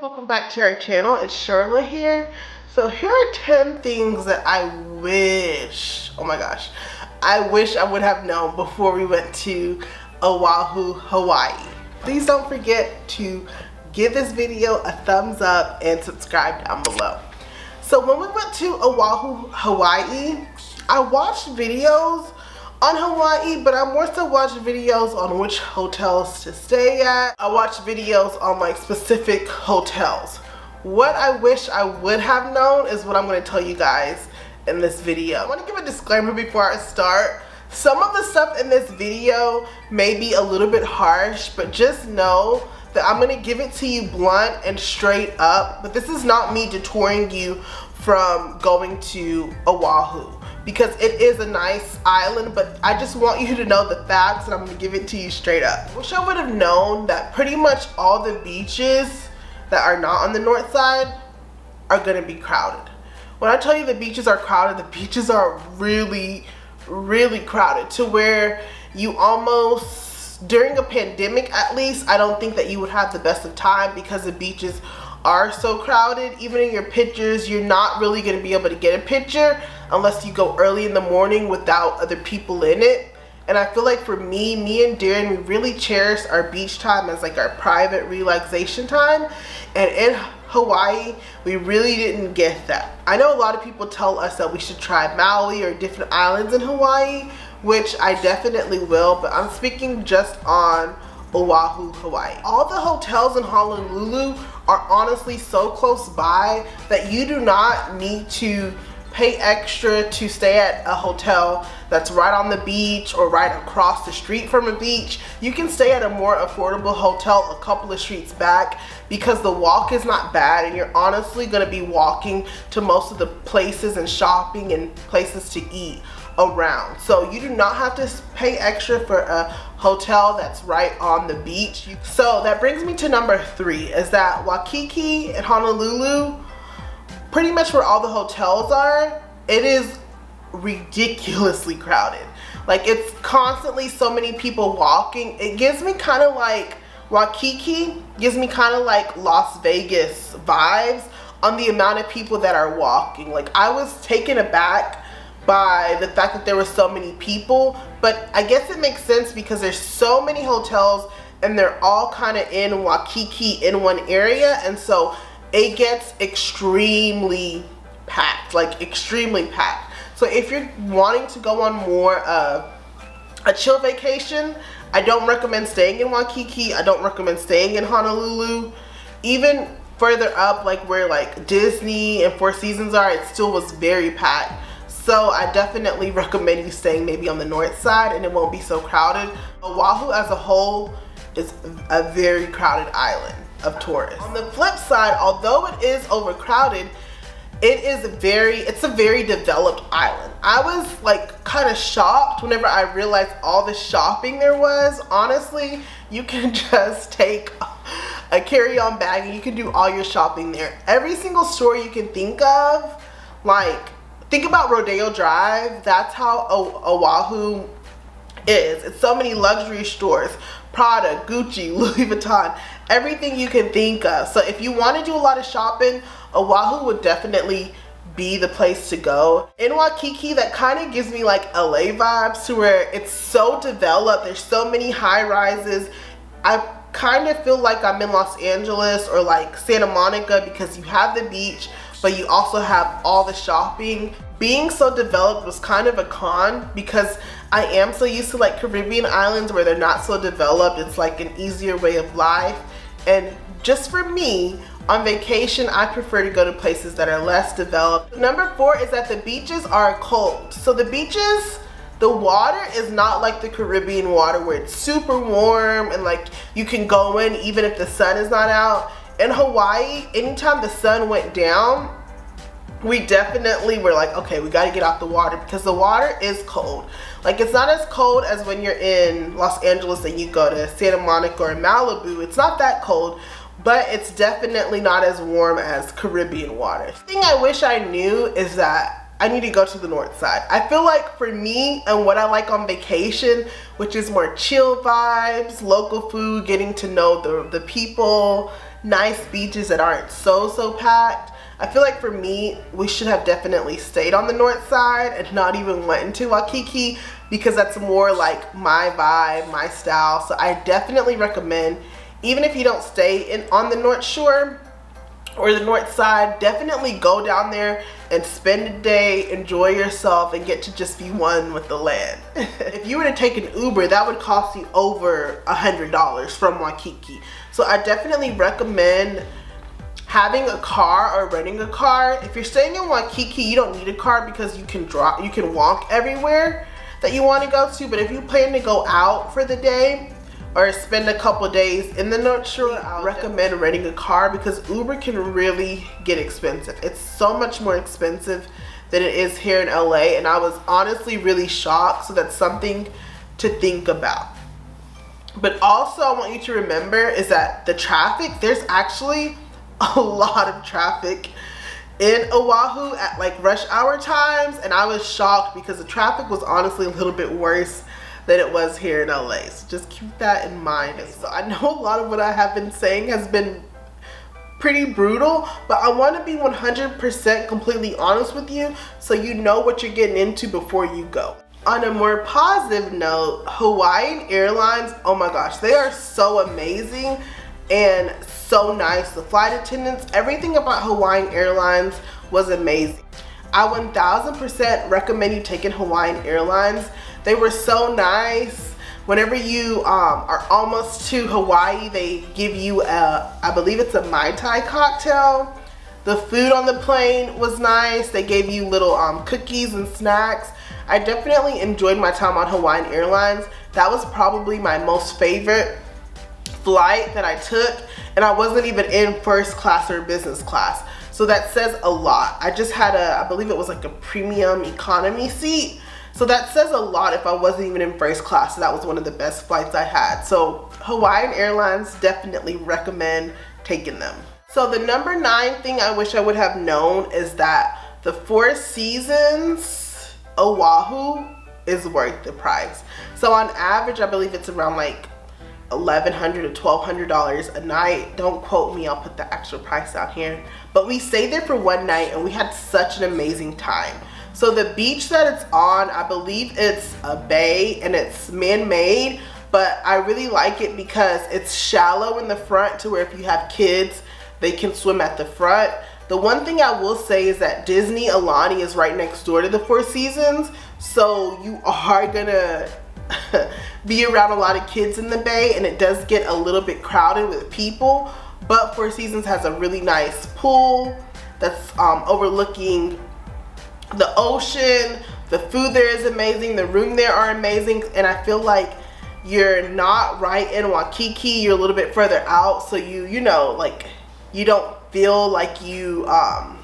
Welcome back to our channel. It's Charlotte here. So here are 10 things that I wish, oh my gosh, I wish I would have known before we went to Oahu, Hawaii. Please don't forget to give this video a thumbs up and subscribe down below. So when we went to Oahu, Hawaii, I watched videos on Hawaii, but I more so watched videos on which hotels to stay at. I watched videos on like specific hotels. What I wish I would have known is what I'm going to tell you guys in this video. I want to give a disclaimer before I start. Some of the stuff in this video may be a little bit harsh, but just know that I'm going to give it to you blunt and straight up. But this is not me detouring you from going to Oahu, because it is a nice island, but I just want you to know the facts and I'm going to give it to you straight up. I wish I would have known that pretty much all the beaches that are not on the north side are going to be crowded. When I tell you the beaches are crowded, the beaches are really, really crowded to where you almost, during a pandemic at least, I don't think that you would have the best of time because the beaches are so crowded. Even in your pictures, you're not really going to be able to get a picture unless you go early in the morning without other people in it. And I feel like for me and Darren, we really cherish our beach time as like our private relaxation time. And in Hawaii, we really didn't get that. I know a lot of people tell us that we should try Maui or different islands in Hawaii, which I definitely will, but I'm speaking just on Oahu, Hawaii. All the hotels in Honolulu are honestly so close by that you do not need to pay extra to stay at a hotel that's right on the beach or right across the street from a beach. You can stay at a more affordable hotel a couple of streets back because the walk is not bad and you're honestly going to be walking to most of the places and shopping and places to eat around. So you do not have to pay extra for a hotel that's right on the beach. So that brings me to number 3, is that Waikiki and Honolulu, pretty much where all the hotels are, it is ridiculously crowded. Like, it's constantly so many people walking. It gives me kind of like, Waikiki gives me kind of like Las Vegas vibes on the amount of people that are walking. Like, I was taken aback by the fact that there were so many people, but I guess it makes sense because there's so many hotels and they're all kind of in Waikiki in one area, and so it gets extremely packed, like extremely packed. So if you're wanting to go on more of a chill vacation, I don't recommend staying in Waikiki. I don't recommend staying in Honolulu. Even further up, like where like Disney and Four Seasons are, it still was very packed. So I definitely recommend you staying maybe on the north side and it won't be so crowded. Oahu as a whole is a very crowded island of tourists. On the flip side, although it is overcrowded, it's a very developed island. I was like kind of shocked whenever I realized all the shopping there was. Honestly, you can just take a carry-on bag and you can do all your shopping there. Every single store you can think of, like think about Rodeo Drive, that's how Oahu is. It's so many luxury stores, Prada, Gucci, Louis Vuitton, everything you can think of. So if you want to do a lot of shopping, Oahu would definitely be the place to go. In Waikiki, that kind of gives me like LA vibes, to where it's so developed, there's so many high rises. I kind of feel like I'm in Los Angeles or like Santa Monica because you have the beach, but you also have all the shopping. Being so developed was kind of a con because I am so used to like Caribbean islands where they're not so developed. It's like an easier way of life. And just for me, on vacation, I prefer to go to places that are less developed. Number 4 is that the beaches are cold. So the beaches, the water is not like the Caribbean water where it's super warm and like you can go in even if the sun is not out. In Hawaii, anytime the sun went down, we definitely were like, okay, we got to get out the water because the water is cold. Like, it's not as cold as when you're in Los Angeles and you go to Santa Monica or Malibu. It's not that cold, but it's definitely not as warm as Caribbean water. The thing I wish I knew is that I need to go to the north side. I feel like for me and what I like on vacation, which is more chill vibes, local food, getting to know the people, nice beaches that aren't so packed. I feel like for me, we should have definitely stayed on the north side and not even went into Waikiki, because that's more like my vibe, my style. So I definitely recommend, even if you don't stay on the North Shore or the north side, definitely go down there and spend a day, enjoy yourself, and get to just be one with the land. If you were to take an Uber, that would cost you over $100 from Waikiki. So I definitely recommend having a car or renting a car. If you're staying in Waikiki, you don't need a car because you can walk everywhere that you want to go to. But if you plan to go out for the day or spend a couple days in the North Shore, I recommend renting a car, because Uber can really get expensive. It's so much more expensive than it is here in LA, and I was honestly really shocked. So that's something to think about. But also, I want you to remember is that the traffic, there's actually a lot of traffic in Oahu at like rush hour times, and I was shocked because the traffic was honestly a little bit worse than it was here in LA. So just keep that in mind. So I know a lot of what I have been saying has been pretty brutal, but I want to be 100% completely honest with you so you know what you're getting into before you go. On a more positive note, Hawaiian Airlines, oh my gosh, they are so amazing and so nice. The flight attendants, everything about Hawaiian Airlines was amazing. I 1000% recommend you taking Hawaiian Airlines. They were so nice. Whenever you are almost to Hawaii, they give you I believe it's a Mai Tai cocktail. The food on the plane was nice. They gave you little cookies and snacks. I definitely enjoyed my time on Hawaiian Airlines. That was probably my most favorite flight that I took, and I wasn't even in first class or business class. So that says a lot. I just had I believe it was like a premium economy seat. So that says a lot if I wasn't even in first class. So that was one of the best flights I had. So Hawaiian Airlines, definitely recommend taking them. So the number 9 thing I wish I would have known is that the Four Seasons Oahu is worth the price. So on average, I believe it's around like $1,100 to $1,200 a night. Don't quote me, I'll put the actual price out here. But we stayed there for one night and we had such an amazing time. So the beach that it's on, I believe it's a bay and it's man-made, but I really like it because it's shallow in the front to where if you have kids, they can swim at the front. The one thing I will say is that Disney Alani is right next door to the Four Seasons, so you are gonna be around a lot of kids in the bay, and it does get a little bit crowded with people. But Four Seasons has a really nice pool that's overlooking the ocean. The food there is amazing, the room there are amazing, and I feel like you're not right in Waikiki, you're a little bit further out, so you know, like, you don't feel like you are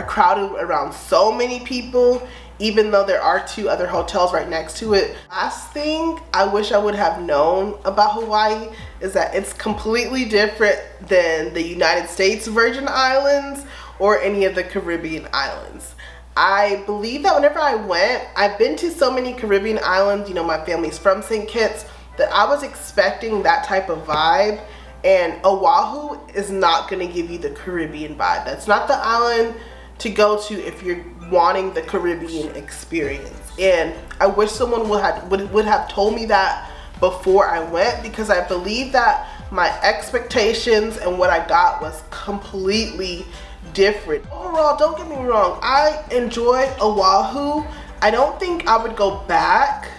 crowded around so many people, even though there are 2 other hotels right next to it. Last thing I wish I would have known about Hawaii is that it's completely different than the United States Virgin Islands or any of the Caribbean islands. I believe that whenever I went, I've been to so many Caribbean islands, you know, my family's from St. Kitts, that I was expecting that type of vibe, and Oahu is not going to give you the Caribbean vibe. That's not the island to go to if you're wanting the Caribbean experience. And I wish someone would have told me that before I went, because I believe that my expectations and what I got was completely different. Overall, don't get me wrong, I enjoyed Oahu. I don't think I would go back.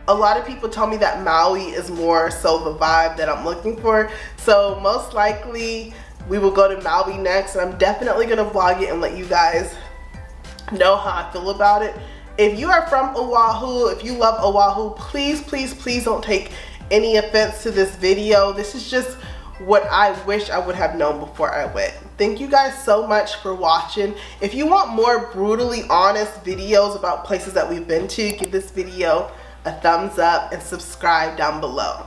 A lot of people tell me that Maui is more so the vibe that I'm looking for. So most likely we will go to Maui next, and I'm definitely gonna vlog it and let you guys know how I feel about it. If you are from Oahu, if you love Oahu, please, please, please don't take any offense to this video. This is just what I wish I would have known before I went. Thank you guys so much for watching. If you want more brutally honest videos about places that we've been to, give this video a thumbs up and subscribe down below.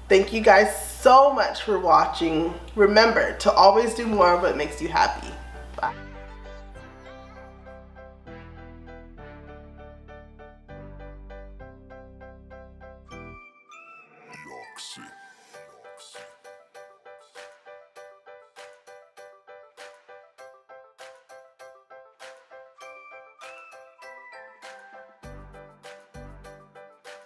Thank you guys so much for watching. Remember to always do more of what makes you happy. Bye.